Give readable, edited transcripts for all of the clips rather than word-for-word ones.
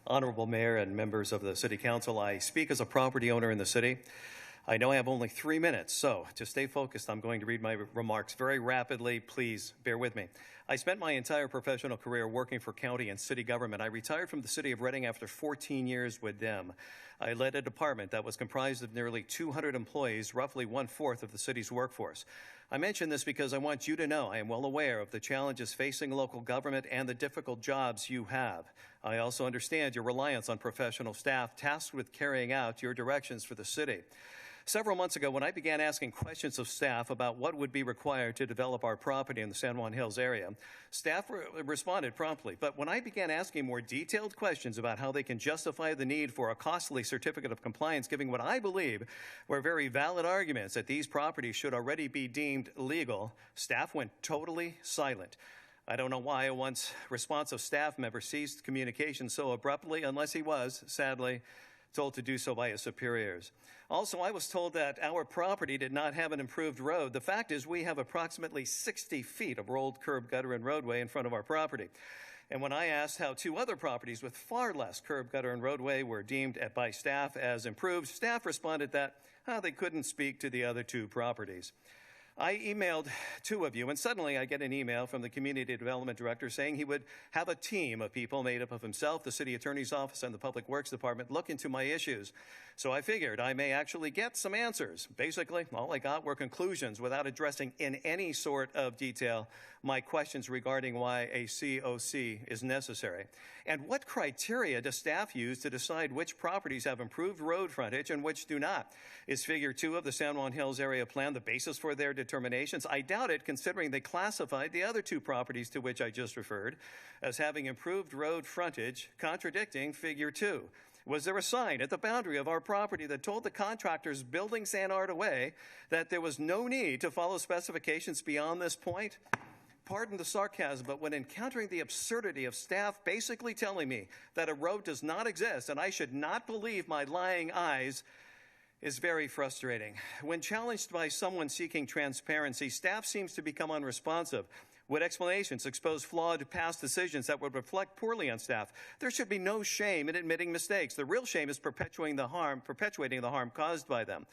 Honorable Mayor and members of the City Council, I speak as a property owner in the city. I know I have only 3 minutes, so to stay focused, I'm going to read my remarks very rapidly. Please bear with me. I spent my entire professional career working for county and city government. I retired from the city of Reading after 14 years with them. I led a department that was comprised of nearly 200 employees, roughly 1/4 of the city's workforce. I mention this because I want you to know I am well aware of the challenges facing local government and the difficult jobs you have. I also understand your reliance on professional staff tasked with carrying out your directions for the city. Several months ago, when I began asking questions of staff about what would be required to develop our property in the San Juan Hills area, staff responded promptly. But when I began asking more detailed questions about how they can justify the need for a costly certificate of compliance, giving what I believe were very valid arguments that these properties should already be deemed legal, staff went totally silent. I don't know why a once responsive staff member ceased communication so abruptly, unless he was, sadly, told to do so by his superiors. Also, I was told that our property did not have an improved road. The fact is we have approximately 60 feet of rolled curb, gutter, and roadway in front of our property. And when I asked how 2 other properties with far less curb, gutter, and roadway were deemed by staff as improved, staff responded that they couldn't speak to the other 2 properties. I emailed 2 of you, and suddenly I get an email from the Community Development Director saying he would have a team of people made up of himself, the City Attorney's Office, and the Public Works Department look into my issues. So I figured I may actually get some answers. Basically, all I got were conclusions without addressing in any sort of detail my questions regarding why a COC is necessary. And what criteria does staff use to decide which properties have improved road frontage and which do not? Is Figure 2 of the San Juan Hills Area Plan the basis for their determinations? I doubt it, considering they classified the other 2 properties to which I just referred as having improved road frontage, contradicting Figure 2. Was there a sign at the boundary of our property that told the contractors building San Art that there was no need to follow specifications beyond this point? Pardon the sarcasm, but when encountering the absurdity of staff basically telling me that a road does not exist and I should not believe my lying eyes, is very frustrating. When challenged by someone seeking transparency, staff seems to become unresponsive. Would explanations expose flawed past decisions that would reflect poorly on staff? There should be no shame in admitting mistakes. The real shame is perpetuating the harm caused by them.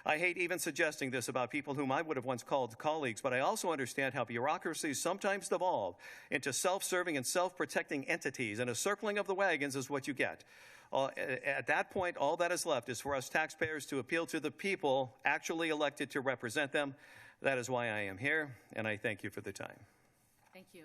I hate even suggesting this about people whom I would have once called colleagues, but I also understand how bureaucracies sometimes devolve into self-serving and self-protecting entities, and a circling of the wagons is what you get. At that point, all that is left is for us taxpayers to appeal to the people actually elected to represent them. That is why I am here, and I thank you for the time. Thank you.